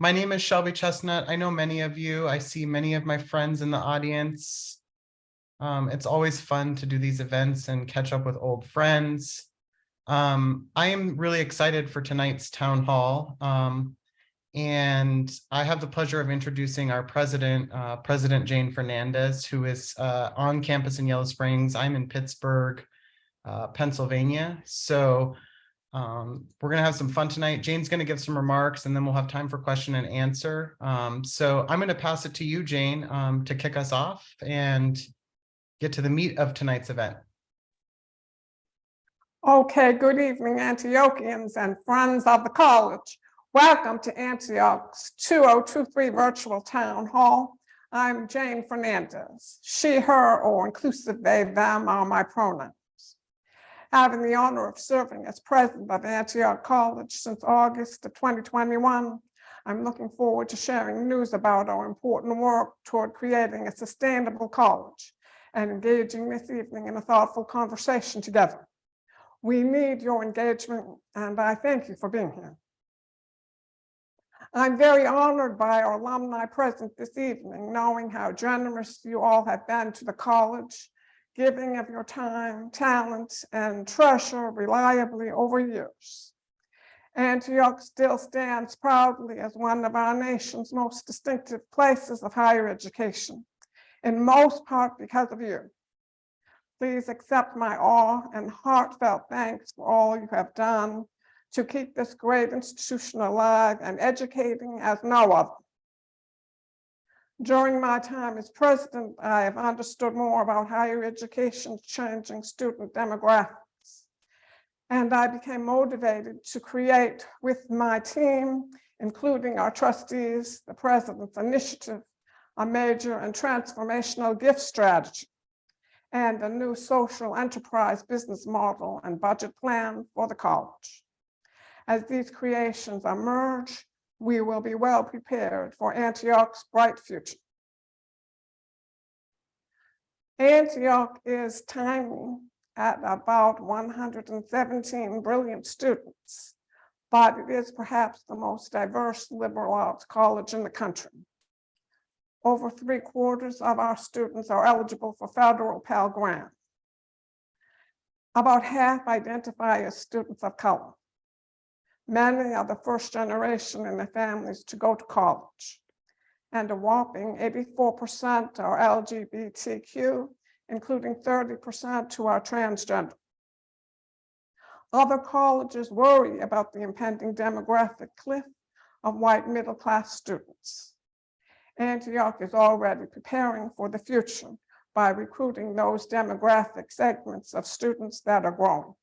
My name is Shelby Chestnut. I know many of you. I see many of my friends in the audience. It's always fun to do these events and catch up with old friends. I am really excited for tonight's town hall. And I have the pleasure of introducing our president, President Jane Fernandez, who is on campus in Yellow Springs. I'm in Pittsburgh, Pennsylvania. So we're going to have some fun tonight. Jane's going to give some remarks and then we'll have time for question and answer. So I'm going to pass it to you, Jane, to kick us off and get to the meat of tonight's event. Okay, good evening, Antiochians and friends of the college. Welcome to Antioch's 2023 Virtual Town Hall. I'm Jane Fernandez. She, her, or inclusive they, them are my pronouns. Having the honor of serving as president of Antioch College since August of 2021, I'm looking forward to sharing news about our important work toward creating a sustainable college and engaging this evening in a thoughtful conversation together. We need your engagement, and I thank you for being here. I'm very honored by our alumni present this evening, knowing how generous you all have been to the college, giving of your time, talent, and treasure reliably over years. Antioch still stands proudly as one of our nation's most distinctive places of higher education, in most part because of you. Please accept my awe and heartfelt thanks for all you have done to keep this great institution alive and educating as no other. During my time as president, I have understood more about higher education's changing student demographics. And I became motivated to create with my team, including our trustees, the president's initiative, a major and transformational gift strategy, and a new social enterprise business model and budget plan for the college. As these creations emerge, we will be well prepared for Antioch's bright future. Antioch is tiny at about 117 brilliant students, but it is perhaps the most diverse liberal arts college in the country. Over 3/4 of our students are eligible for federal Pell Grant. About half identify as students of color. Many are the first generation in their families to go to college, and a whopping 84% are LGBTQ, including 30% who are transgender. Other colleges worry about the impending demographic cliff of white middle-class students. Antioch is already preparing for the future by recruiting those demographic segments of students that are growing.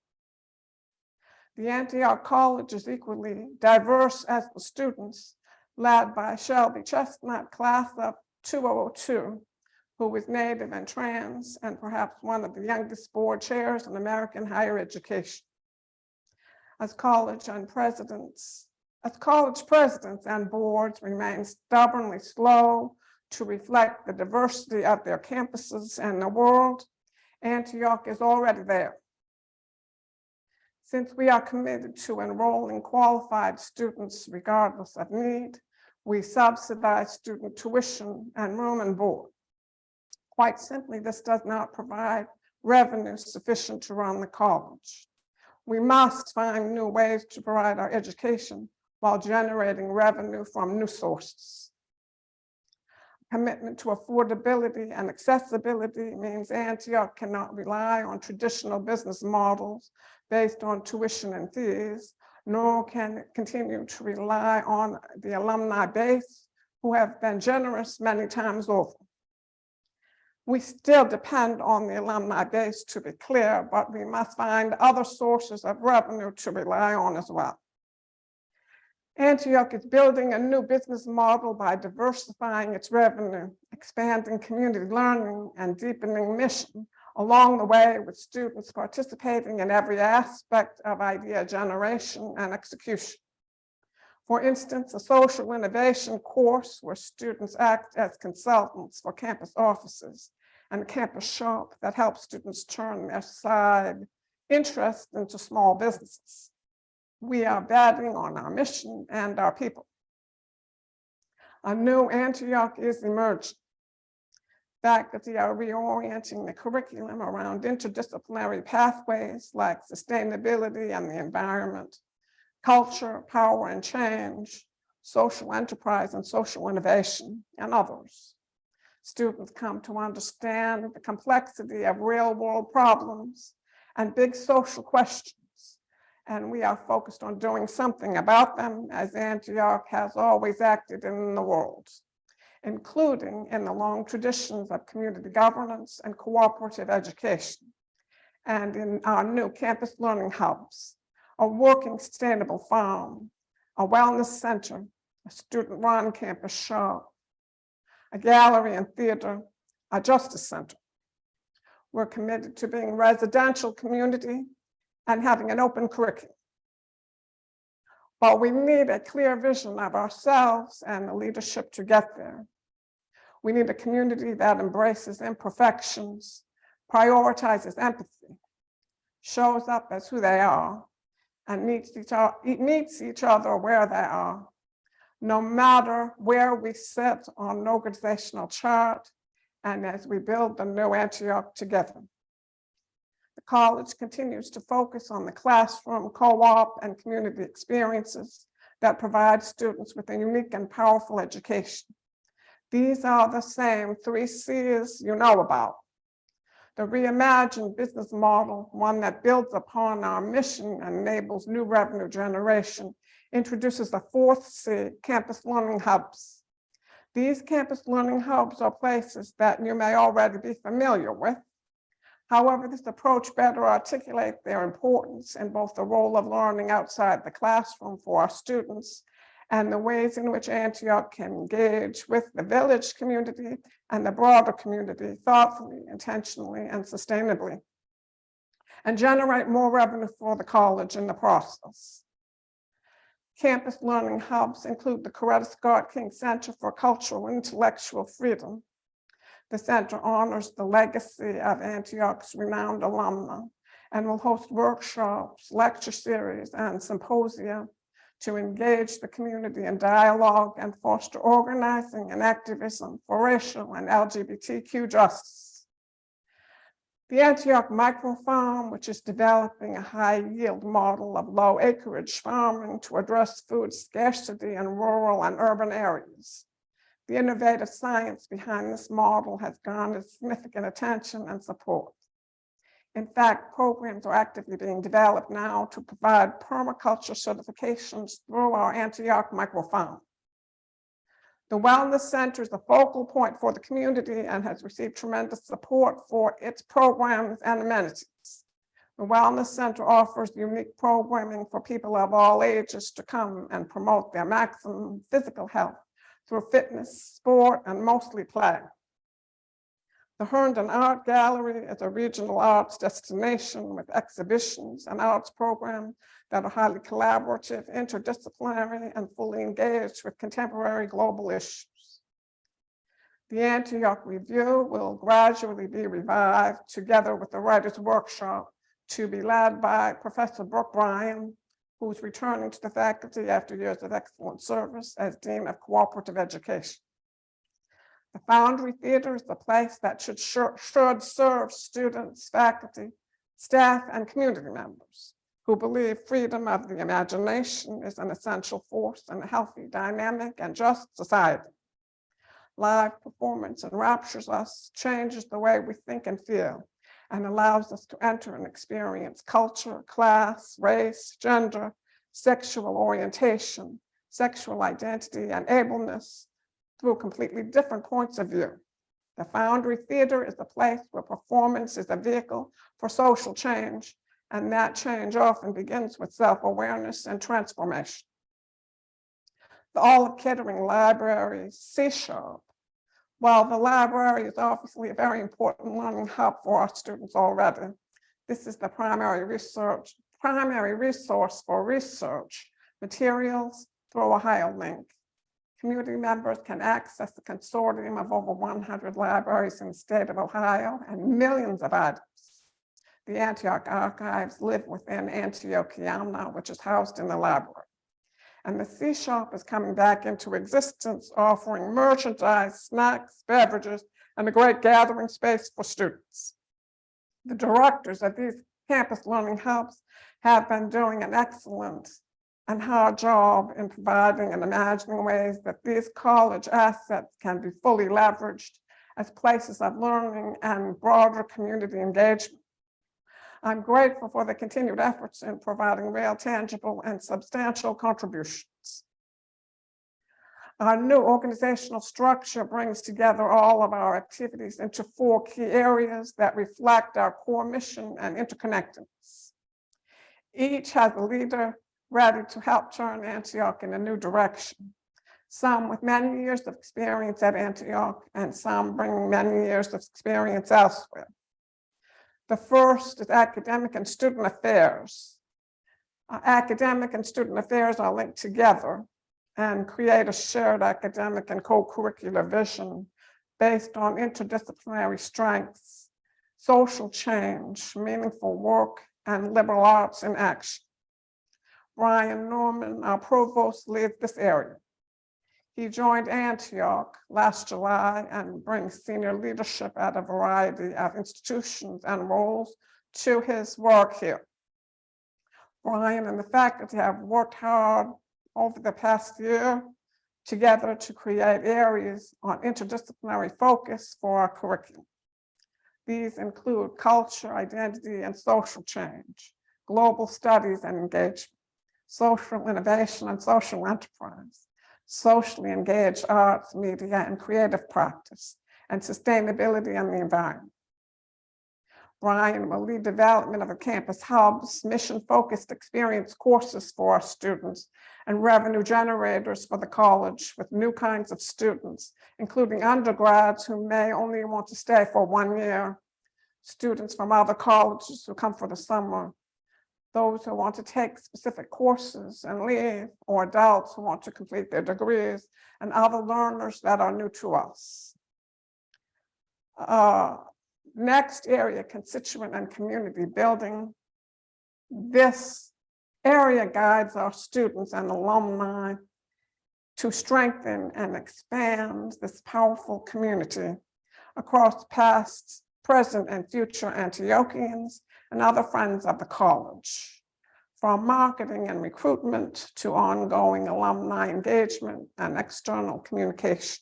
The Antioch College is equally diverse as the students, led by Shelby Chestnut, class of 2002, who is Native and trans, and perhaps one of the youngest board chairs in American higher education. As college presidents and boards remain stubbornly slow to reflect the diversity of their campuses and the world, Antioch is already there. Since we are committed to enrolling qualified students regardless of need, we subsidize student tuition and room and board. Quite simply, this does not provide revenue sufficient to run the college. We must find new ways to provide our education while generating revenue from new sources. Commitment to affordability and accessibility means Antioch cannot rely on traditional business models based on tuition and fees, nor can it continue to rely on the alumni base who have been generous many times over. We still depend on the alumni base, to be clear, but we must find other sources of revenue to rely on as well. Antioch is building a new business model by diversifying its revenue, expanding community learning, and deepening mission along the way, with students participating in every aspect of idea generation and execution. For instance, a social innovation course where students act as consultants for campus offices, and a campus shop that helps students turn their side interest into small businesses. We are betting on our mission and our people. A new Antioch is emerging. Faculty are reorienting the curriculum around interdisciplinary pathways like sustainability and the environment, culture, power and change, social enterprise and social innovation, and others. Students come to understand the complexity of real-world problems and big social questions, and we are focused on doing something about them as Antioch has always acted in the world, including in the long traditions of community governance and cooperative education, and in our new campus learning hubs, a working sustainable farm, a wellness center, a student-run campus shop, a gallery and theater, a justice center. We're committed to being a residential community and having an open curriculum. But we need a clear vision of ourselves and the leadership to get there. We need a community that embraces imperfections, prioritizes empathy, shows up as who they are, and meets each other where they are, no matter where we sit on an organizational chart and as we build the new Antioch together. The college continues to focus on the classroom, co-op, and community experiences that provide students with a unique and powerful education. These are the same 3 C's you know about. The reimagined business model, one that builds upon our mission and enables new revenue generation, introduces the 4th C, campus learning hubs. These campus learning hubs are places that you may already be familiar with. However, this approach better articulates their importance in both the role of learning outside the classroom for our students and the ways in which Antioch can engage with the village community and the broader community thoughtfully, intentionally, and sustainably, and generate more revenue for the college in the process. Campus learning hubs include the Coretta Scott King Center for Cultural and Intellectual Freedom. The center honors the legacy of Antioch's renowned alumna and will host workshops, lecture series, and symposia to engage the community in dialogue and foster organizing and activism for racial and LGBTQ justice. The Antioch Microfarm, which is developing a high-yield model of low acreage farming to address food scarcity in rural and urban areas. The innovative science behind this model has garnered significant attention and support. In fact, programs are actively being developed now to provide permaculture certifications through our Antioch Microfarm. The Wellness Center is the focal point for the community and has received tremendous support for its programs and amenities. The Wellness Center offers unique programming for people of all ages to come and promote their maximum physical health through fitness, sport, and mostly play. The Herndon Art Gallery is a regional arts destination with exhibitions and arts programs that are highly collaborative, interdisciplinary, and fully engaged with contemporary global issues. The Antioch Review will gradually be revived together with the Writers' Workshop to be led by Professor Brooke Bryan, who's returning to the faculty after years of excellent service as Dean of Cooperative Education. The Foundry Theater is the place that should serve students, faculty, staff, and community members who believe freedom of the imagination is an essential force in a healthy, dynamic, and just society. Live performance enraptures us, changes the way we think and feel, and allows us to enter and experience culture, class, race, gender, sexual orientation, sexual identity, and ableness through completely different points of view. The Foundry Theater is a place where performance is a vehicle for social change, and that change often begins with self-awareness and transformation. The Olive Kittery Library, C-Sharp. While the library is obviously a very important learning hub for our students already, this is the primary resource for research materials through Ohio Link. Community members can access the consortium of over 100 libraries in the state of Ohio and millions of items. The Antioch archives live within Antiochiana, which is housed in the library. And the C Shop is coming back into existence, offering merchandise, snacks, beverages, and a great gathering space for students. The directors of these campus learning hubs have been doing an excellent and hard job in providing and imagining ways that these college assets can be fully leveraged as places of learning and broader community engagement. I'm grateful for the continued efforts in providing real, tangible, and substantial contributions. Our new organizational structure brings together all of our activities into 4 key areas that reflect our core mission and interconnectedness. Each has a leader ready to help turn Antioch in a new direction. Some with many years of experience at Antioch, and some bringing many years of experience elsewhere. The first is academic and student affairs. Academic and student affairs are linked together and create a shared academic and co-curricular vision based on interdisciplinary strengths, social change, meaningful work, and liberal arts in action. Brian Norman, our provost, leads this area. He joined Antioch last July and brings senior leadership at a variety of institutions and roles to his work here. Brian and the faculty have worked hard over the past year together to create areas on interdisciplinary focus for our curriculum. These include culture, identity, and social change, global studies and engagement, social innovation and social enterprise, socially engaged arts, media, and creative practice, and sustainability and the environment. Brian will lead development of the campus hubs, mission-focused experience courses for our students, and revenue generators for the college with new kinds of students, including undergrads who may only want to stay for 1 year, students from other colleges who come for the summer, those who want to take specific courses and leave, or adults who want to complete their degrees, and other learners that are new to us. Next area, constituent and community building. This area guides our students and alumni to strengthen and expand this powerful community across past, present, and future Antiochians and other friends of the college, from marketing and recruitment to ongoing alumni engagement and external communications.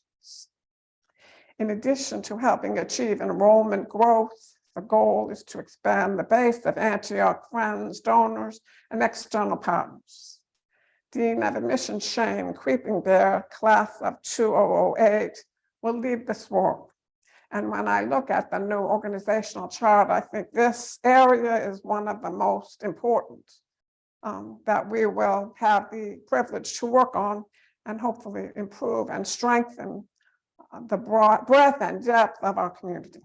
In addition to helping achieve enrollment growth, the goal is to expand the base of Antioch friends, donors, and external partners. Dean of Admissions Shane Creepingbear, class of 2008, will lead this work. And when I look at the new organizational chart, I think this area is one of the most important that we will have the privilege to work on and hopefully improve and strengthen the breadth and depth of our community.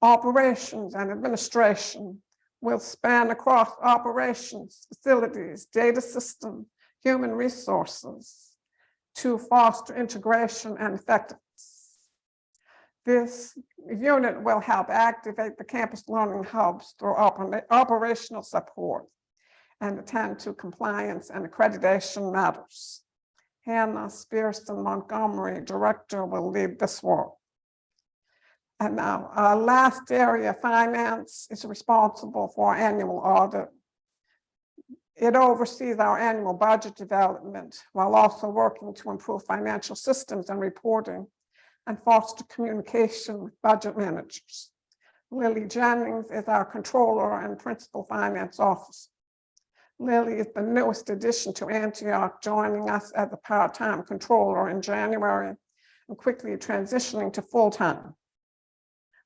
Operations and administration will span across operations, facilities, data system, human resources to foster integration and effectiveness. This unit will help activate the campus learning hubs through operational support and attend to compliance and accreditation matters. Hannah Spearston Montgomery, director, will lead this work. And now our last area, finance, is responsible for our annual audit. It oversees our annual budget development while also working to improve financial systems and reporting and foster communication with budget managers. Lily Jennings is our controller and principal finance officer. Lily is the newest addition to Antioch, joining us as a part-time controller in January and quickly transitioning to full-time.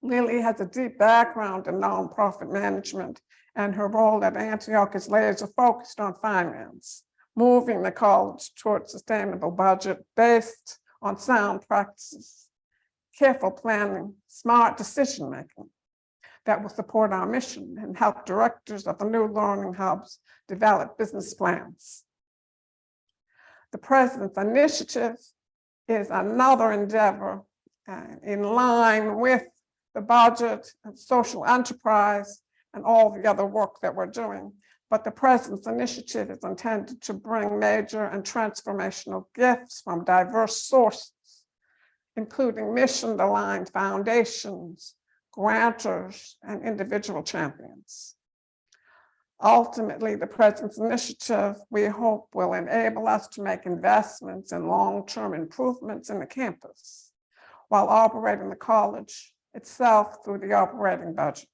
Lily has a deep background in nonprofit management, and her role at Antioch is laser focused on finance, moving the college towards sustainable budget based on sound practices, careful planning, smart decision-making that will support our mission and help directors of the new learning hubs develop business plans. The president's initiative is another endeavor in line with the budget and social enterprise and all the other work that we're doing but the President's initiative is intended to bring major and transformational gifts from diverse sources, including mission-aligned foundations, grantors, and individual champions. Ultimately, the President's initiative, we hope, will enable us to make investments in long-term improvements in the campus while operating the college itself through the operating budget.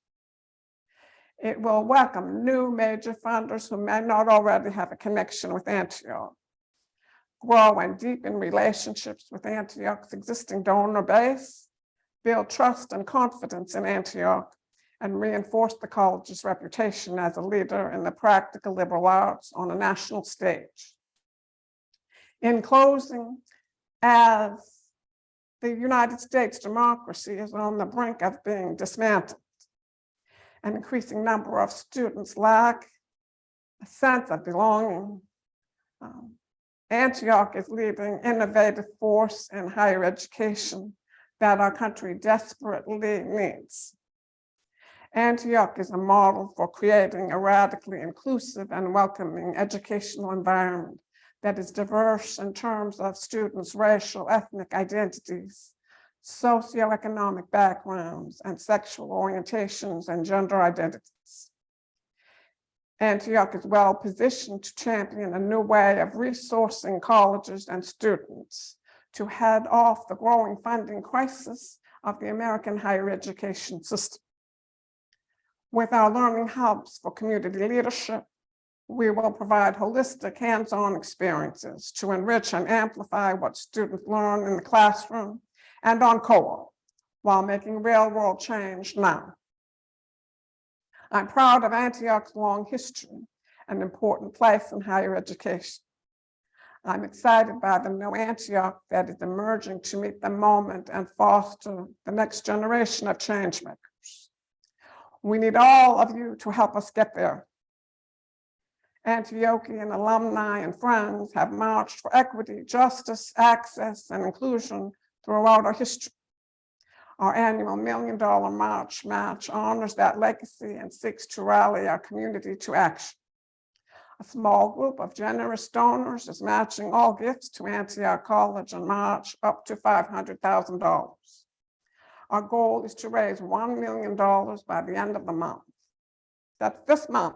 It will welcome new major funders who may not already have a connection with Antioch, grow and deepen relationships with Antioch's existing donor base, build trust and confidence in Antioch, and reinforce the college's reputation as a leader in the practical liberal arts on a national stage. In closing, as the United States democracy is on the brink of being dismantled, an increasing number of students lack a sense of belonging. Antioch is leading innovative force in higher education that our country desperately needs. Antioch is a model for creating a radically inclusive and welcoming educational environment that is diverse in terms of students' racial, ethnic identities, socioeconomic backgrounds, and sexual orientations and gender identities. Antioch is well positioned to champion a new way of resourcing colleges and students to head off the growing funding crisis of the American higher education system. With our learning hubs for community leadership, we will provide holistic hands-on experiences to enrich and amplify what students learn in the classroom and on co-op, while making real-world change now. I'm proud of Antioch's long history and important place in higher education. I'm excited by the new Antioch that is emerging to meet the moment and foster the next generation of change makers. We need all of you to help us get there. Antiochian alumni and friends have marched for equity, justice, access, and inclusion throughout our history. Our annual $1 Million March match honors that legacy and seeks to rally our community to action. A small group of generous donors is matching all gifts to Antioch College in March up to $500,000. Our goal is to raise $1 million by the end of the month. That's this month.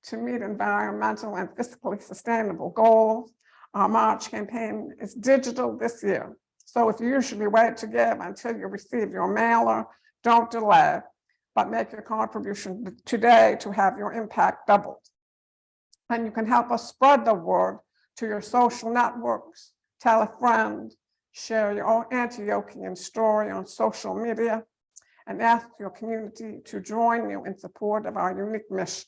To meet environmental and fiscally sustainable goals, our March campaign is digital this year. So if you usually wait to give until you receive your mailer, don't delay, but make your contribution today to have your impact doubled. And you can help us spread the word to your social networks, tell a friend, share your own Antiochian story on social media, and ask your community to join you in support of our unique mission.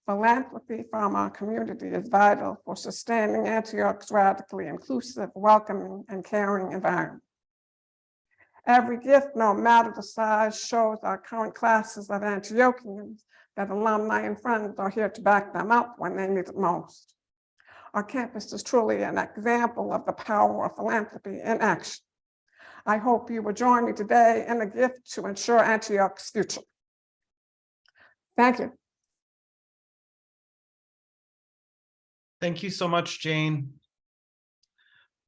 Philanthropy from our community is vital for sustaining Antioch's radically inclusive, welcoming, and caring environment. Every gift, no matter the size, shows our current classes of Antiochians that alumni and friends are here to back them up when they need it most. Our campus is truly an example of the power of philanthropy in action. I hope you will join me today in a gift to ensure Antioch's future. Thank you. Thank you so much, Jane.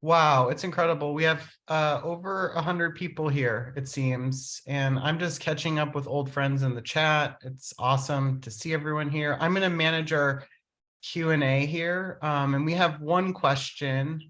Wow, it's incredible. We have over 100 people here, it seems, and I'm just catching up with old friends in the chat. It's awesome to see everyone here. I'm going to manage our Q&A here, and we have one question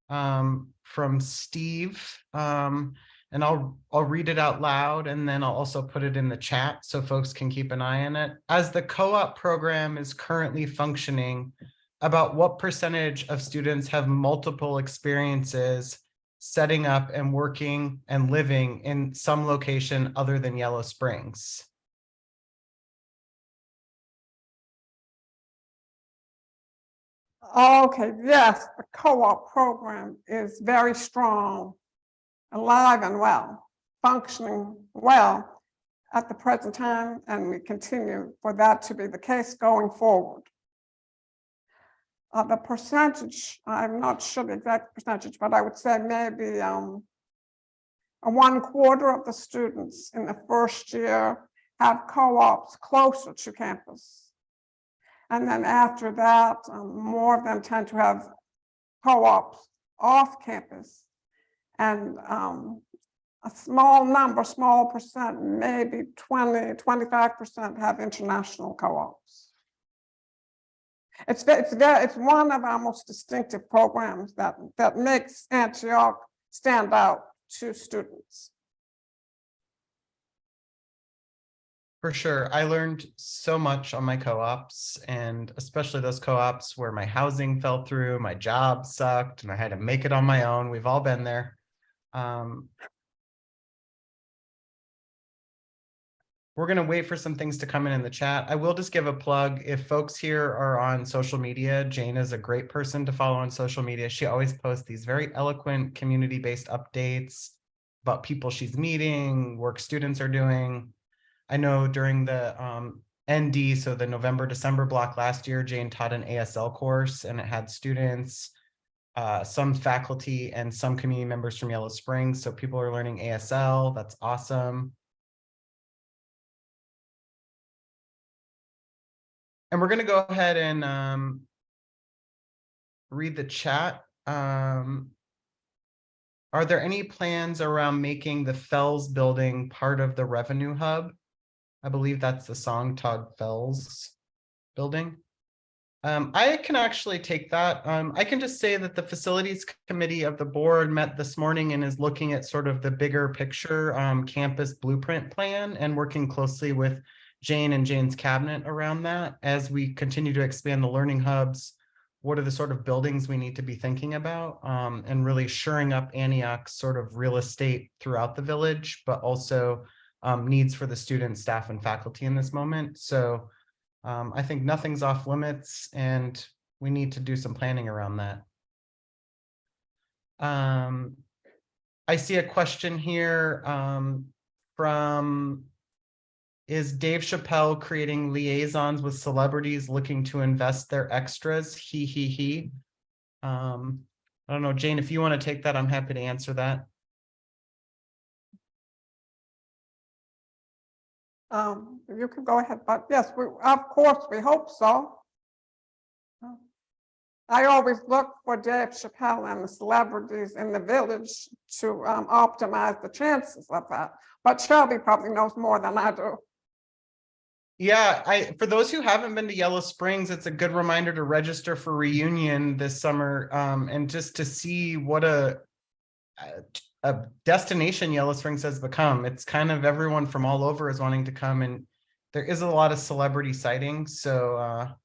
from Steve, and I'll read it out loud, and then I'll also put it in the chat so folks can keep an eye on it. As the co-op program is currently functioning, about what percentage of students have multiple experiences setting up and working and living in some location other than Yellow Springs? Okay, yes, the co-op program is very strong, alive and well, functioning well at the present time, and we continue for that to be the case going forward. The percentage, I'm not sure the exact percentage, but I would say maybe 1/4 of the students in the first year have co-ops closer to campus And then after that, more of them tend to have co-ops off campus. And a small number, small percent, maybe 20, 25% have international co-ops. It's one of our most distinctive programs that makes Antioch stand out to students. For sure. I learned so much on my co-ops, and especially those co-ops where my housing fell through, my job sucked, and I had to make it on my own. We've all been there. We're going to wait for some things to come in the chat. I will just give a plug. If folks here are on social media, Jane is a great person to follow on social media. She always posts these very eloquent community-based updates about people she's meeting, work students are doing. I know during the ND, so the November-December block last year, Jane taught an ASL course, and it had students, some faculty, and some community members from Yellow Springs. So people are learning ASL. That's awesome. And we're going to go ahead and read the chat. Are there any plans around making the Fells building part of the revenue hub? I believe that's the Songtag Fells building. I can actually take that. I can just say that the facilities committee of the board met this morning and is looking at sort of the bigger picture campus blueprint plan and working closely with Jane and Jane's cabinet around that as we continue to expand the learning hubs. What are the sort of buildings we need to be thinking about, and really shoring up Antioch's sort of real estate throughout the village, but also needs for the students, staff, and faculty in this moment. So I think nothing's off limits, and we need to do some planning around that. I see a question here from, is Dave Chappelle creating liaisons with celebrities looking to invest their extras? He. I don't know, Jane, if you want to take that, I'm happy to answer that. You can go ahead, but yes, of course, we hope so. I always look for Dave Chappelle and the celebrities in the village to optimize the chances of that. But Shelby probably knows more than I do. Yeah, for those who haven't been to Yellow Springs, it's a good reminder to register for Reunion this summer, and just to see what a destination Yellow Springs has become. It's kind of everyone from all over is wanting to come, and there is a lot of celebrity sightings. So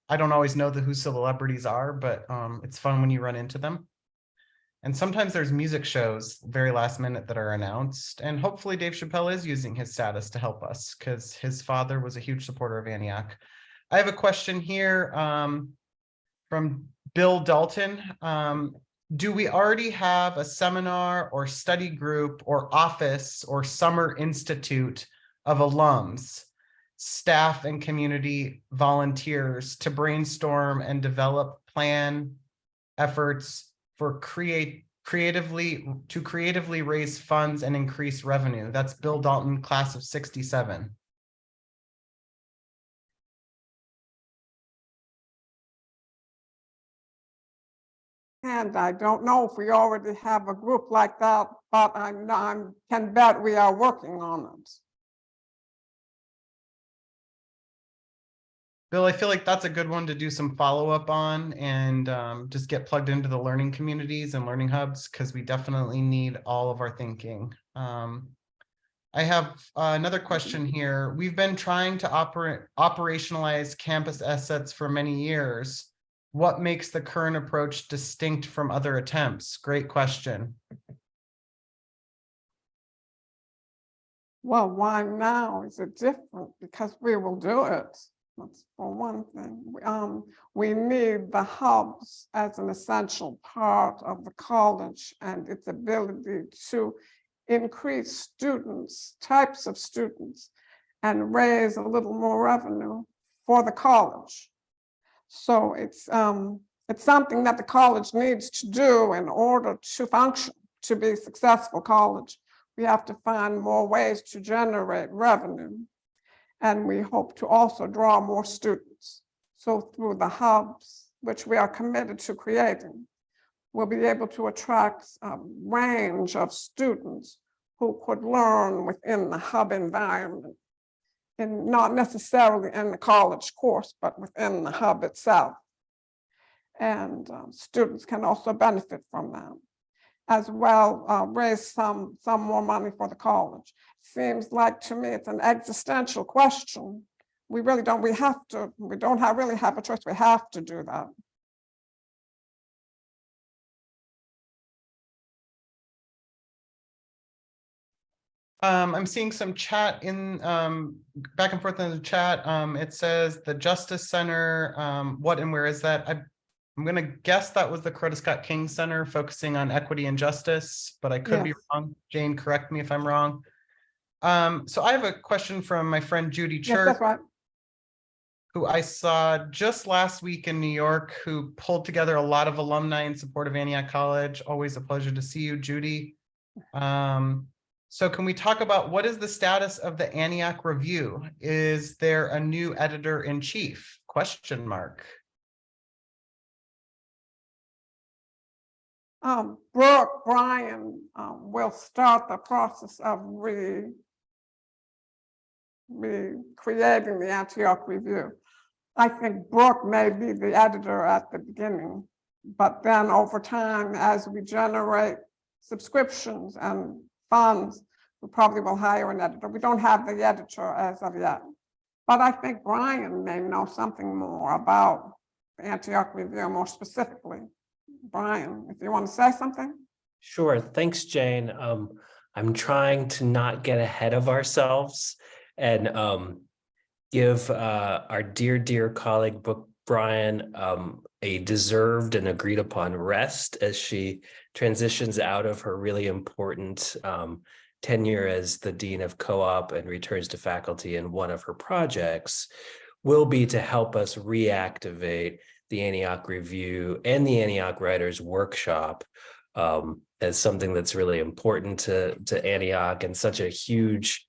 I don't always know who celebrities are, but it's fun when you run into them. And sometimes there's music shows very last minute that are announced. And hopefully Dave Chappelle is using his status to help us, because his father was a huge supporter of Antioch. I have a question here from Bill Dalton. Do we already have a seminar or study group or office or summer institute of alums, staff, and community volunteers to brainstorm and develop plan efforts for creatively raise funds and increase revenue? That's Bill Dalton, class of 67. And I don't know if we already have a group like that, but I can bet we are working on it. Bill, I feel like that's a good one to do some follow-up on, and just get plugged into the learning communities and learning hubs, because we definitely need all of our thinking. I have another question here. We've been trying to operationalize campus assets for many years. What makes the current approach distinct from other attempts? Great question. Well, why now is it different? Because we will do it. That's for one thing. We need the hubs as an essential part of the college and its ability to increase students, types of students, and raise a little more revenue for the college. So it's something that the college needs to do in order to function, to be a successful college. We have to find more ways to generate revenue. And we hope to also draw more students. So through the hubs, which we are committed to creating, we'll be able to attract a range of students who could learn within the hub environment, and not necessarily in the college course, but within the hub itself. And students can also benefit from that, as well raise some more money for the college. Seems like to me it's an existential question. We really don't, we don't really have a choice, we have to do that. I'm seeing some chat in back and forth in the chat. It says the Justice Center. What and where is that? I'm going to guess that was the Coretta Scott King Center, focusing on equity and justice, but I could be Yes. wrong. Jane, correct me if I'm wrong. So I have a question from my friend Judy Yes, Church, that's right. who I saw just last week in New York, who pulled together a lot of alumni in support of Antioch College. Always a pleasure to see you, Judy. So can we talk about what is the status of the Antioch Review? Is there a new editor-in-chief? Question mark. Brooke Bryan will start the process of recreating the Antioch Review. I think Brooke may be the editor at the beginning, but then over time, as we generate subscriptions and funds, we probably will hire an editor. We don't have the editor as of yet, but I think Brian may know something more about the Antioch Review more specifically. Brian, if you want to say something. Sure. Thanks, Jane. I'm trying to not get ahead of ourselves and give our dear colleague Brooke Bryan a deserved and agreed upon rest as she transitions out of her really important tenure as the Dean of Co-op and returns to faculty, and one of her projects will be to help us reactivate the Antioch Review and the Antioch Writers Workshop as something that's really important to Antioch and such a huge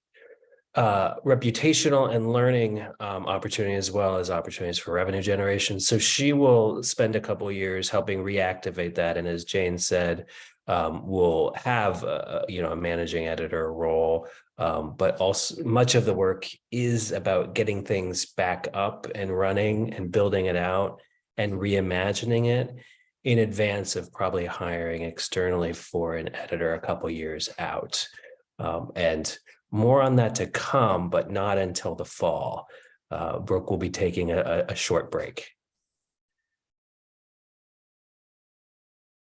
reputational and learning opportunity, as well as opportunities for revenue generation. So she will spend a couple of years helping reactivate that. And as Jane said, will have a managing editor role, but also much of the work is about getting things back up and running and building it out and reimagining it in advance of probably hiring externally for an editor a couple years out. And more on that to come, but not until the fall. Brooke will be taking a short break.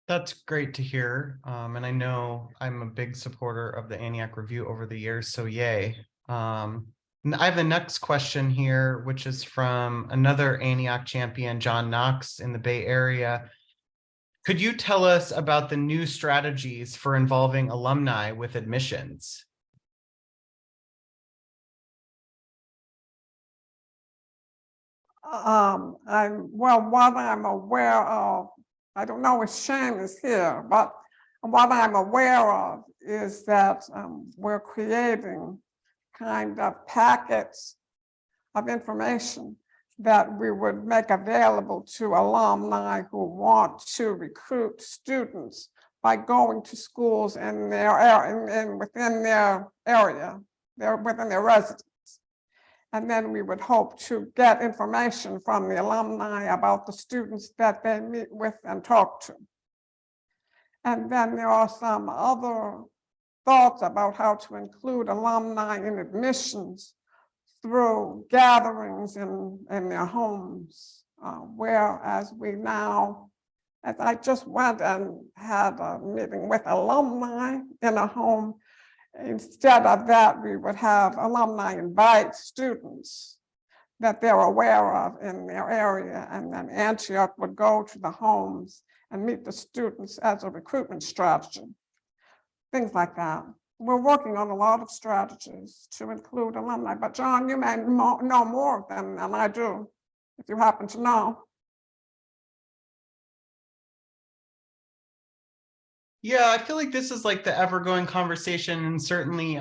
That's great to hear. And I know I'm a big supporter of the Antioch Review over the years, so yay. And I have the next question here, which is from another Antioch champion, John Knox in the Bay Area. Could you tell us about the new strategies for involving alumni with admissions? What I'm aware of, I don't know if Shane is here, but what I'm aware of is that we're creating kind of packets of information that we would make available to alumni who want to recruit students by going to schools in their area, within their area, within their residence. And then we would hope to get information from the alumni about the students that they meet with and talk to. And then there are some other thoughts about how to include alumni in admissions through gatherings in their homes, whereas we now, as I just went and had a meeting with alumni in a home, instead of that, we would have alumni invite students that they're aware of in their area, and then Antioch would go to the homes and meet the students as a recruitment strategy, things like that. We're working on a lot of strategies to include alumni, but John, you may know more of them than I do, if you happen to know. Yeah, I feel like this is like the ever-going conversation, and certainly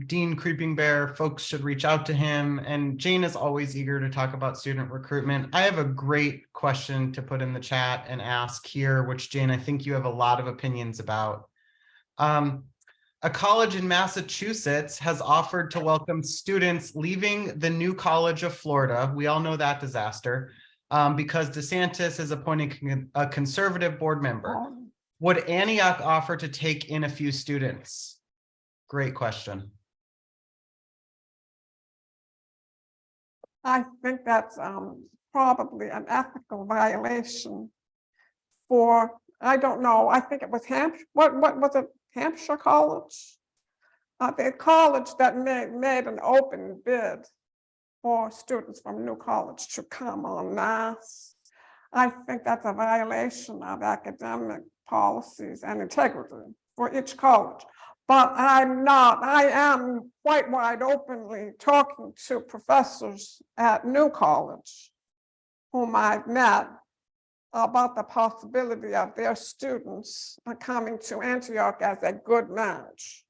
Dean Creeping Bear, folks should reach out to him. And Jane is always eager to talk about student recruitment. I have a great question to put in the chat and ask here, which Jane, I think you have a lot of opinions about. A college in Massachusetts has offered to welcome students leaving the New College of Florida. We all know that disaster because DeSantis is appointing a conservative board member. Would Antioch offer to take in a few students? Great question. I think that's probably an ethical violation for, I don't know, I think it was Hampshire, what was it, Hampshire College? The college that made an open bid for students from New College to come en masse. I think that's a violation of academic policies and integrity for each college. But I am quite wide openly talking to professors at New College whom I've met about the possibility of their students coming to Antioch as a good match.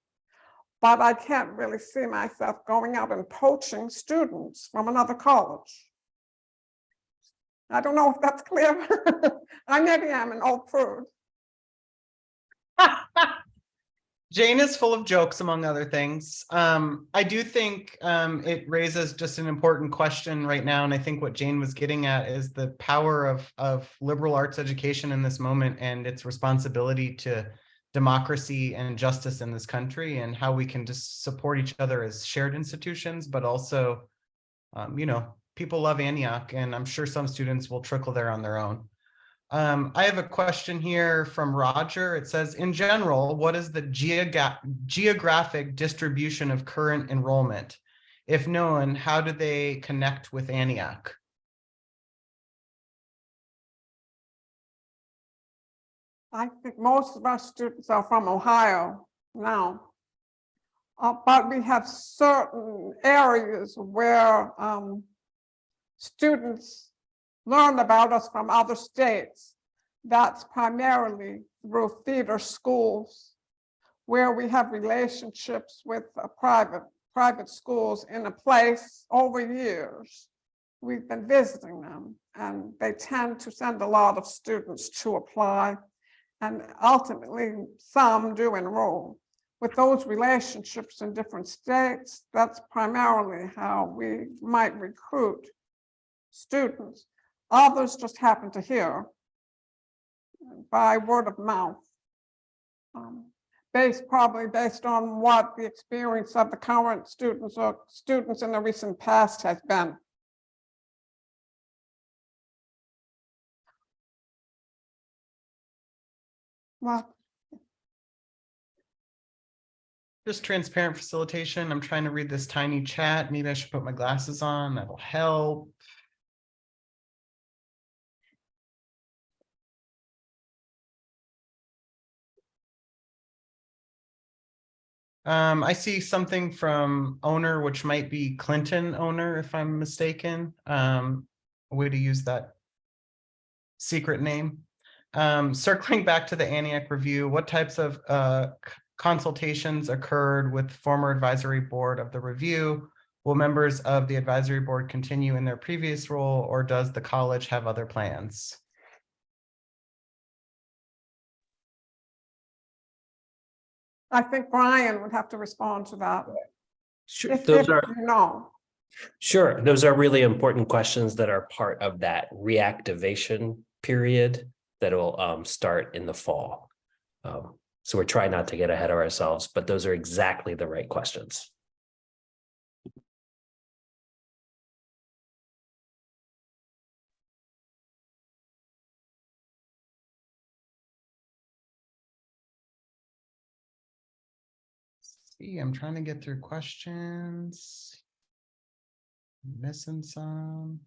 But I can't really see myself going out and poaching students from another college. I don't know if that's clear. I maybe am an old prude. Jane is full of jokes, among other things. I do think it raises just an important question right now. And I think what Jane was getting at is the power of liberal arts education in this moment and its responsibility to democracy and justice in this country, and how we can just support each other as shared institutions, but also, people love Antioch, and I'm sure some students will trickle there on their own. I have a question here from Roger. It says, in general, what is the geographic distribution of current enrollment? If known, how do they connect with Antioch? I think most of our students are from Ohio now. But we have certain areas where students learn about us from other states. That's primarily through theater schools, where we have relationships with private schools in a place over years. We've been visiting them, and they tend to send a lot of students to apply, and ultimately some do enroll. With those relationships in different states, that's primarily how we might recruit students. Others just happen to hear by word of mouth, probably based on what the experience of the current students or students in the recent past has been. Well, Just transparent facilitation. I'm trying to read this tiny chat. Maybe I should put my glasses on. That'll help. I see something from owner, which might be Clinton owner, if I'm mistaken. A way to use that secret name. Circling back to the Antioch review, what types of consultations occurred with former advisory board of the review? Will members of the advisory board continue in their previous role, or does the college have other plans? I think Brian would have to respond to that. Sure, If those you are know. sure. Those are really important questions that are part of that reactivation period that will start in the fall. So we're trying not to get ahead of ourselves, but those are exactly the right questions. See, I'm trying to get through questions. Missing some.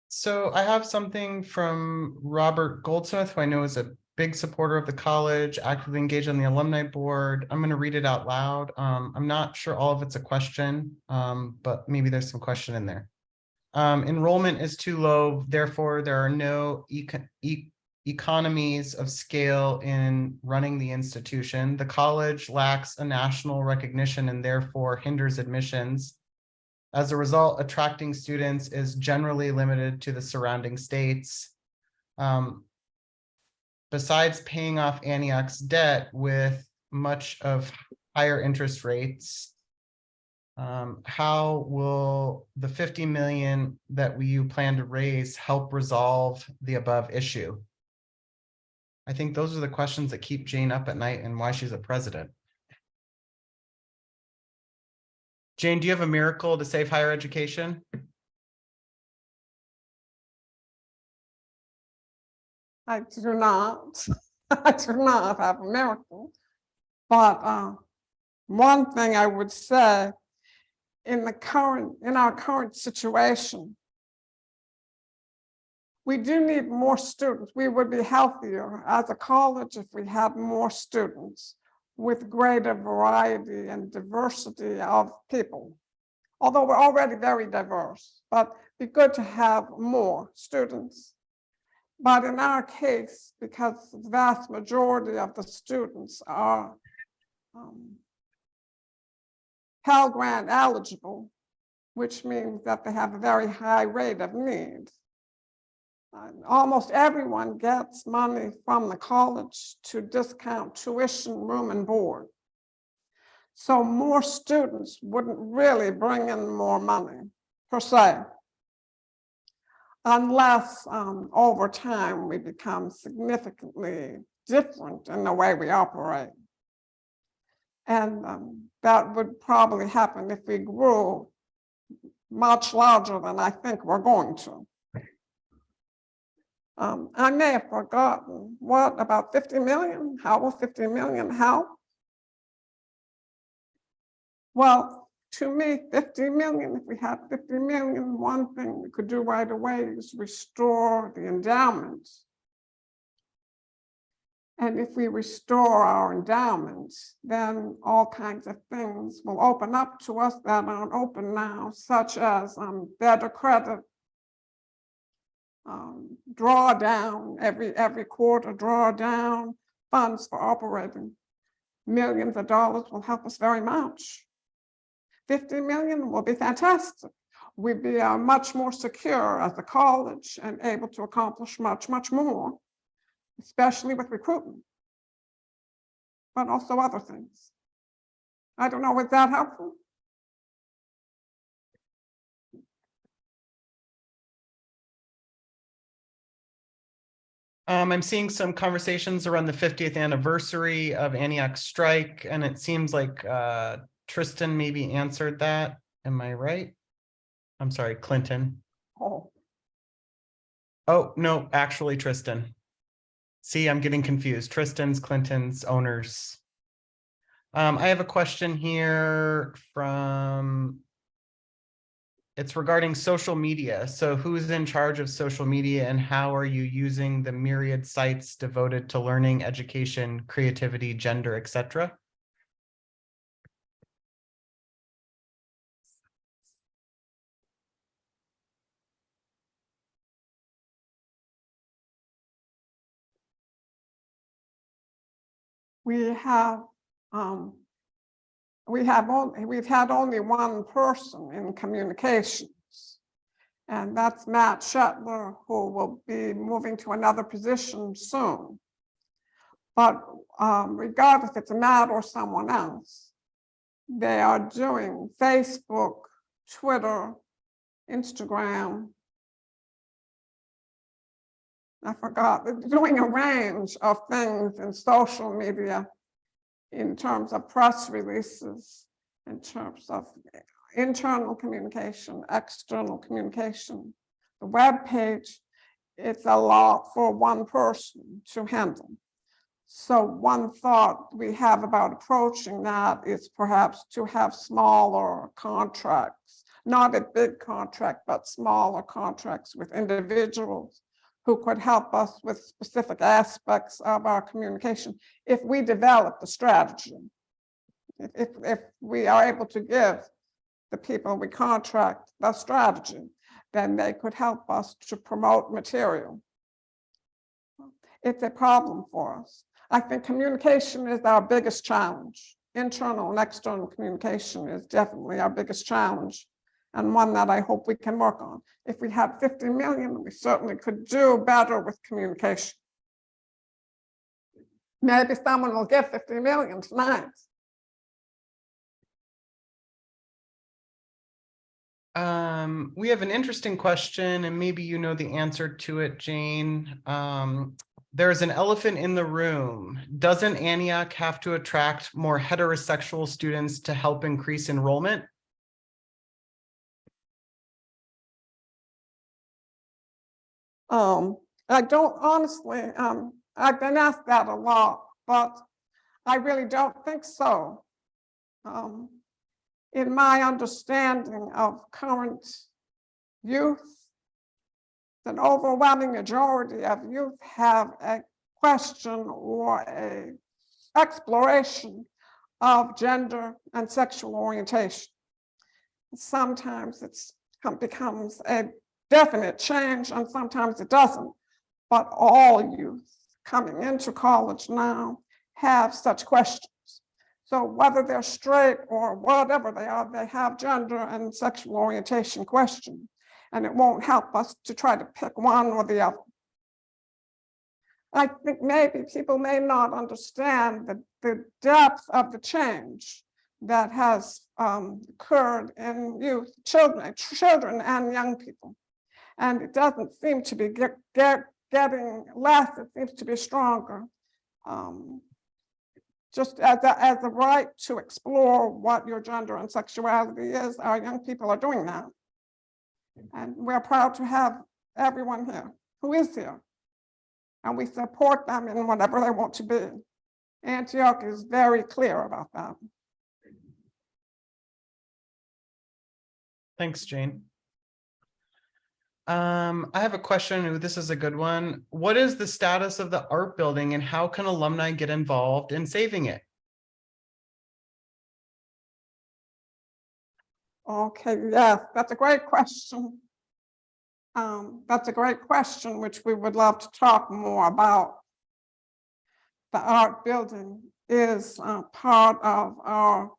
So I have something from Robert Goldsmith, who I know is a big supporter of the college, actively engaged on the alumni board. I'm going to read it out loud. I'm not sure all of it's a question, but maybe there's some question in there. Enrollment is too low, therefore there are no economies of scale in running the institution. The college lacks a national recognition and therefore hinders admissions. As a result, attracting students is generally limited to the surrounding states. Besides paying off Antioch's debt with much of higher interest rates, how will the 50 million that you plan to raise help resolve the above issue? I think those are the questions that keep Jane up at night and why she's a president. Jane, do you have a miracle to save higher education? I do not. I do not have a miracle. But one thing I would say, in our current situation, we do need more students. We would be healthier as a college if we had more students with greater variety and diversity of people. Although we're already very diverse, but it'd be good to have more students. But in our case, because the vast majority of the students are Pell Grant eligible, which means that they have a very high rate of need. Almost everyone gets money from the college to discount tuition, room, and board. So more students wouldn't really bring in more money, per se, unless over time we become significantly different in the way we operate. And that would probably happen if we grew much larger than I think we're going to. I may have forgotten, what about 50 million? How will 50 million help? Well, to me, 50 million, if we had 50 million, one thing we could do right away is restore the endowments. And if we restore our endowments, then all kinds of things will open up to us that aren't open now, such as better credit, drawdown, every quarter drawdown, funds for operating. Millions of dollars will help us very much. 50 million will be fantastic. We'd be much more secure as a college and able to accomplish much, much more, especially with recruitment, but also other things. I don't know, was that helpful? I'm seeing some conversations around the 50th anniversary of Antioch's strike, and it seems like Tristan maybe answered that. Am I right? I'm sorry, Clinton. Oh, No, actually Tristan. See, I'm getting confused. Tristan's Clinton's owners. I have a question here from, it's regarding social media. So who's in charge of social media and how are you using the myriad sites devoted to learning, education, creativity, gender, etc.? we've had only one person in communications, and that's Matt Shetler, who will be moving to another position soon. But regardless if it's Matt or someone else, they are doing Facebook, Twitter, Instagram. I forgot, they're doing a range of things in social media in terms of press releases, in terms of internal communication, external communication. The web page, it's a lot for one person to handle. So one thought we have about approaching that is perhaps to have smaller contracts, not a big contract, but smaller contracts with individuals who could help us with specific aspects of our communication if we develop the strategy. If we are able to give the people we contract the strategy, then they could help us to promote material. It's a problem for us. I think communication is our biggest challenge. Internal and external communication is definitely our biggest challenge, and one that I hope we can work on. If we had 50 million, we certainly could do better with communication. Maybe someone will give 50 million tonight. We have an interesting question, and maybe you know the answer to it, Jane. There's an elephant in the room. Doesn't Antioch have to attract more heterosexual students to help increase enrollment? I don't honestly, I've been asked that a lot, but I really don't think so. In my understanding of current youth, an overwhelming majority of youth have a question or a exploration of gender and sexual orientation. Sometimes it becomes a definite change, and sometimes it doesn't. But all youth coming into college now have such questions. So whether they're straight or whatever they are, they have gender and sexual orientation questions, and it won't help us to try to pick one or the other. I think maybe people may not understand the depth of the change that has occurred in youth, children and young people. And it doesn't seem to be getting less, it seems to be stronger. Just as a right to explore what your gender and sexuality is, our young people are doing that. And we're proud to have everyone here who is here. And we support them in whatever they want to be. Antioch is very clear about that. Thanks, Jane. I have a question. This is a good one. What is the status of the art building, and how can alumni get involved in saving it? Okay, yes, that's a great question. That's a great question, which we would love to talk more about. The art building is part of our,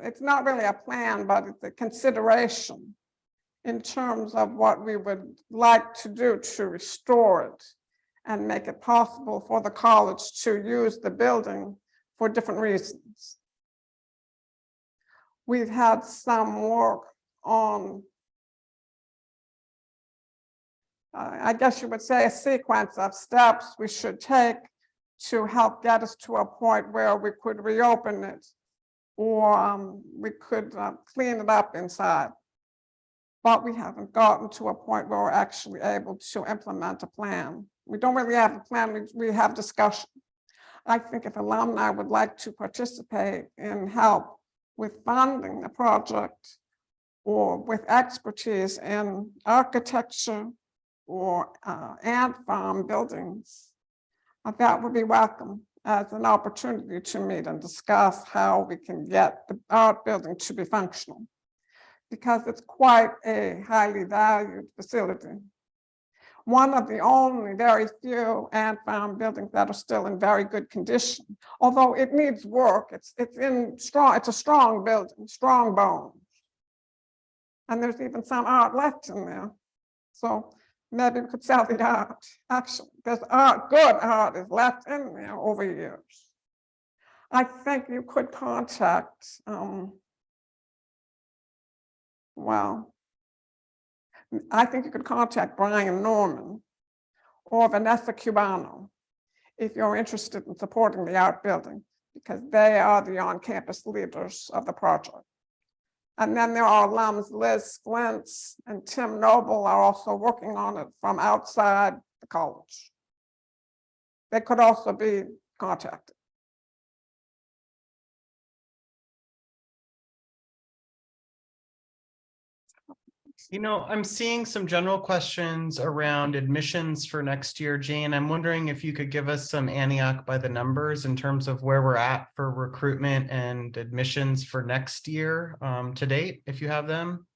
it's not really a plan, but it's a consideration in terms of what we would like to do to restore it and make it possible for the college to use the building for different reasons. We've had some work on, I guess you would say, a sequence of steps we should take to help get us to a point where we could reopen it, or we could clean it up inside. But we haven't gotten to a point where we're actually able to implement a plan. We don't really have a plan, we have discussion. I think if alumni would like to participate and help with funding the project, or with expertise in architecture or ant farm buildings, that would be welcome as an opportunity to meet and discuss how we can get the art building to be functional, because it's quite a highly valued facility. One of the only very few ant farm buildings that are still in very good condition, although it needs work. It's a strong building, strong bones. And there's even some art left in there. So maybe we could sell the art. Actually, there's art, good art is left in there over years. I think you could contact, well, I think you could contact Brian Norman or Vanessa Cubano if you're interested in supporting the art building, because they are the on-campus leaders of the project. And then there are alums, Liz Flintz and Tim Noble are also working on it from outside the college. They could also be contacted. You know, I'm seeing some general questions around admissions for next year, Jane. I'm wondering if you could give us some Antioch by the numbers in terms of where we're at for recruitment and admissions for next year to date, if you have them.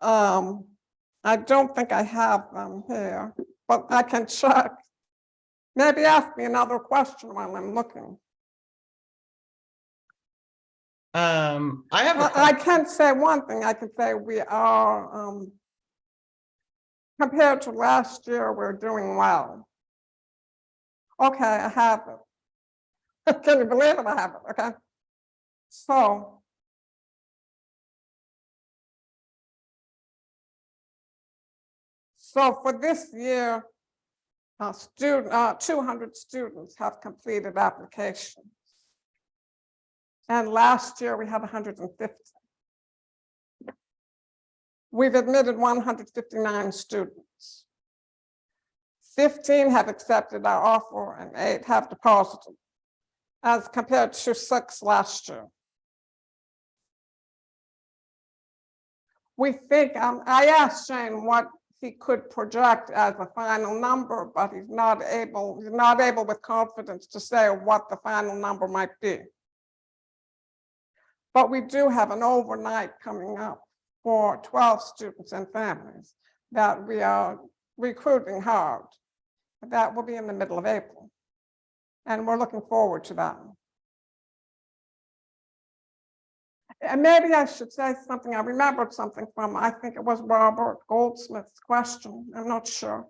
I don't think I have them here, but I can check. Maybe ask me another question while I'm looking. I have a I can say one thing. I can say we are, compared to last year, we're doing well. Okay, I have it. Can you believe it? I have it, okay? So for this year, 200 students have completed applications. And last year we had 150. We've admitted 159 students. 15 have accepted our offer and 8 have deposited, as compared to 6 last year. We think, I asked Shane what he could project as a final number, but he's not able with confidence to say what the final number might be. But we do have an overnight coming up for 12 students and families that we are recruiting hard. That will be in the middle of April. And we're looking forward to that. And maybe I should say something. I remembered something from, I think it was Robert Goldsmith's question. I'm not sure.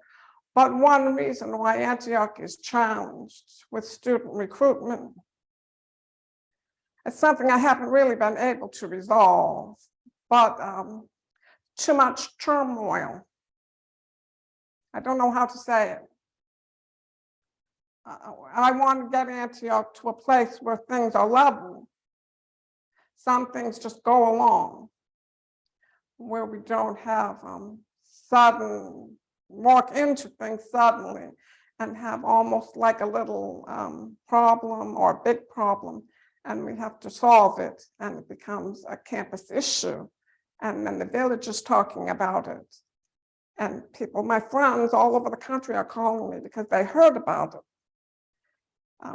But one reason why Antioch is challenged with student recruitment is something I haven't really been able to resolve, but too much turmoil. I don't know how to say it. I want to get Antioch to a place where things are level. Some things just go along, where we don't have sudden walk into things suddenly and have almost like a little problem or a big problem, and we have to solve it, and it becomes a campus issue, and then the village is talking about it, and people, my friends all over the country, are calling me because they heard about it.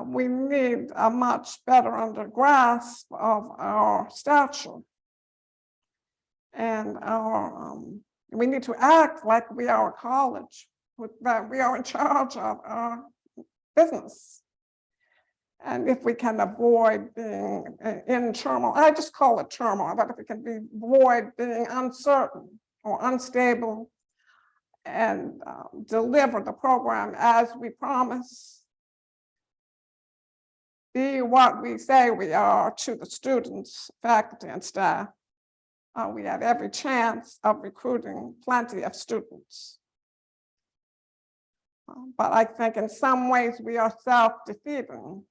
We need a much better grasp of our stature, and we need to act like we are a college, that we are in charge of our business. And if we can avoid being in turmoil, I just call it turmoil, but if we can avoid being uncertain or unstable and deliver the program as we promise, be what we say we are to the students, faculty, and staff, we have every chance of recruiting plenty of students. But I think in some ways we are self-defeating,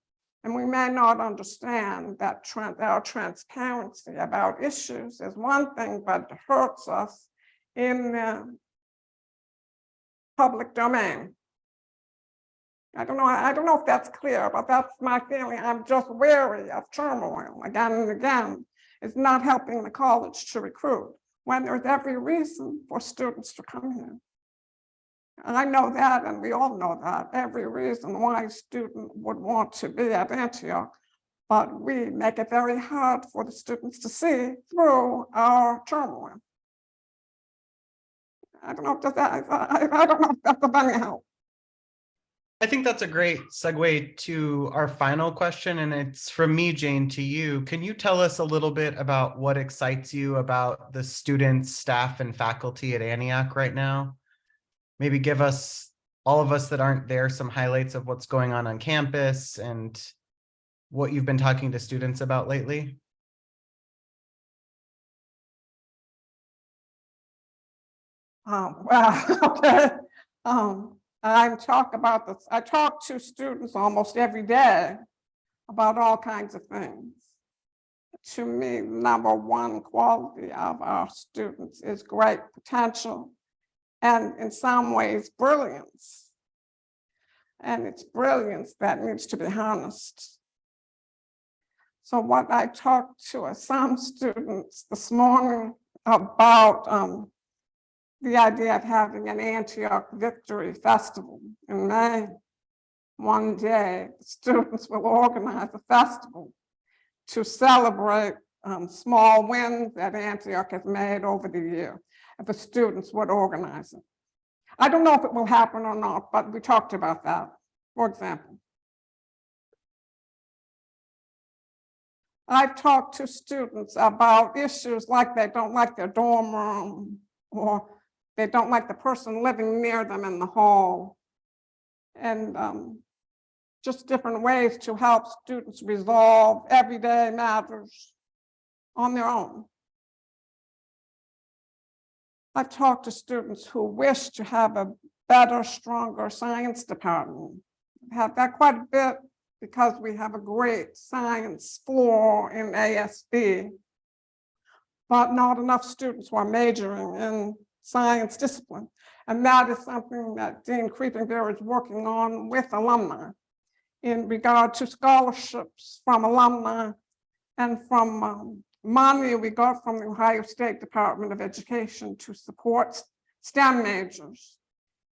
and we may not understand that our transparency about issues is one thing, but it hurts us in the public domain. I don't know if that's clear, but that's my feeling. I'm just wary of turmoil again and again. It's not helping the college to recruit when there's every reason for students to come here. And I know that, and we all know that, every reason why a student would want to be at Antioch, but we make it very hard for the students to see through our turmoil. I don't know if that's of any help. I think that's a great segue to our final question, and it's from me, Jane, to you. Can you tell us a little bit about what excites you about the students, staff, and faculty at Antioch right now? Maybe give us, all of us that aren't there, some highlights of what's going on campus and what you've been talking to students about lately. Well, okay. I talk to students almost every day about all kinds of things. To me, number one quality of our students is great potential and in some ways brilliance. And it's brilliance that needs to be harnessed. So what I talked to some students this morning about the idea of having an Antioch Victory Festival in May. One day, students will organize a festival to celebrate small wins that Antioch has made over the year, if the students would organize it. I don't know if it will happen or not, but we talked about that, for example. I've talked to students about issues like they don't like their dorm room, or they don't like the person living near them in the hall, and just different ways to help students resolve everyday matters on their own. I've talked to students who wish to have a better, stronger science department. I've had that quite a bit because we have a great science floor in ASB, but not enough students who are majoring in science discipline. And that is something that Dean Creepingbeer is working on with alumni in regard to scholarships from alumni and from money we got from the Ohio State Department of Education to support STEM majors,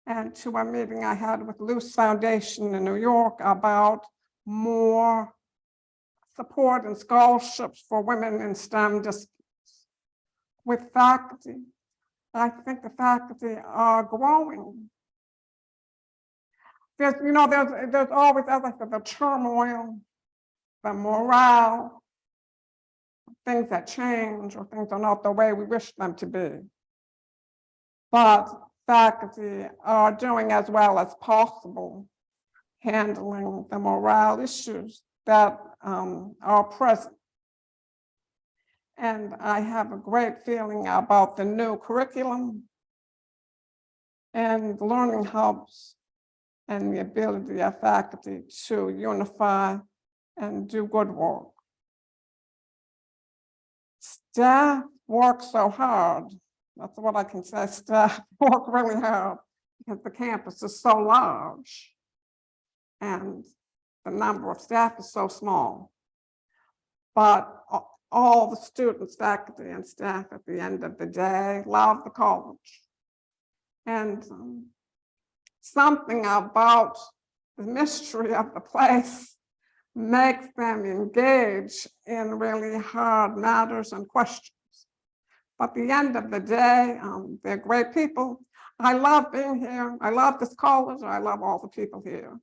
and to a meeting I had with Luce Foundation in New York about more support and scholarships for women in STEM disciplines. With faculty, I think the faculty are growing. There's always, as I said, the turmoil, the morale, things that change or things are not the way we wish them to be. But faculty are doing as well as possible handling the morale issues that are present. And I have a great feeling about the new curriculum and learning hubs and the ability of faculty to unify and do good work. Staff work so hard. That's what I can say. Staff work really hard because the campus is so large and the number of staff is so small. But all the students, faculty, and staff at the end of the day love the college. And something about the mystery of the place makes them engage in really hard matters and questions. But at the end of the day, they're great people. I love being here. I love this college. I love all the people here.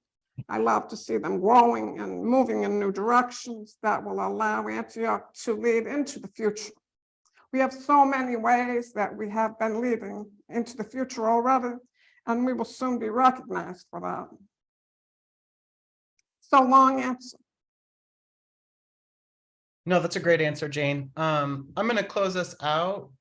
I love to see them growing and moving in new directions that will allow Antioch to lead into the future. We have so many ways that we have been leading into the future already, and we will soon be recognized for that. So long answer. No, that's a great answer, Jane. I'm going to close us out.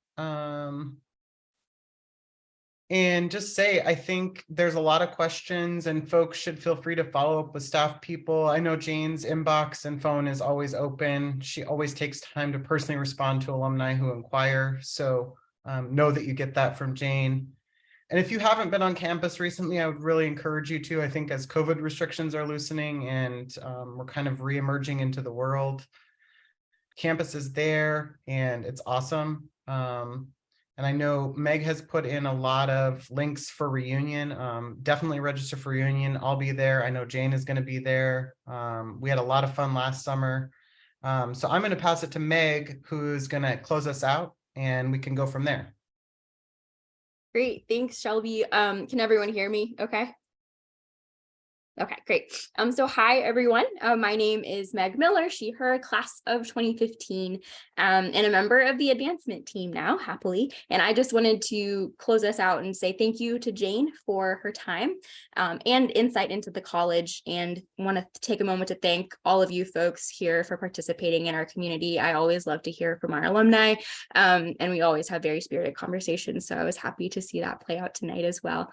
And just say, I think there's a lot of questions and folks should feel free to follow up with staff people. I know Jane's inbox and phone is always open. She always takes time to personally respond to alumni who inquire. So know that you get that from Jane. And if you haven't been on campus recently, I would really encourage you to. I think as COVID restrictions are loosening and we're kind of re-emerging into the world, campus is there and it's awesome. And I know Meg has put in a lot of links for reunion. Definitely register for reunion. I'll be there. I know Jane is going to be there. We had a lot of fun last summer. So I'm going to pass it to Meg, who's going to close us out, and we can go from there. Great. Thanks, Shelby. Can everyone hear me okay? Okay, great. So hi, everyone. My name is Meg Miller, she, her, class of 2015, and a member of the advancement team now, happily. And I just wanted to close us out and say thank you to Jane for her time and insight into the college, and want to take a moment to thank all of you folks here for participating in our community. I always love to hear from our alumni, and we always have very spirited conversations. So I was happy to see that play out tonight as well.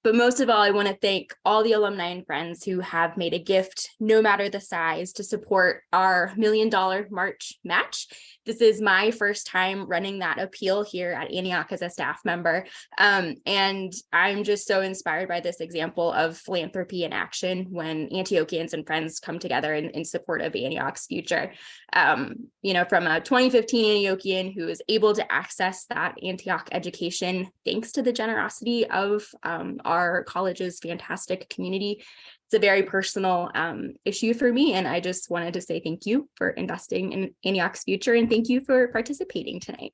But most of all, I want to thank all the alumni and friends who have made a gift, no matter the size, to support our $1 Million March match. This is my first time running that appeal here at Antioch as a staff member. And I'm just so inspired by this example of philanthropy in action when Antiochians and friends come together in support of Antioch's future. From a 2015 Antiochian who is able to access that Antioch education thanks to the generosity of our college's fantastic community. It's a very personal issue for me, and I just wanted to say thank you for investing in Antioch's future, and thank you for participating tonight.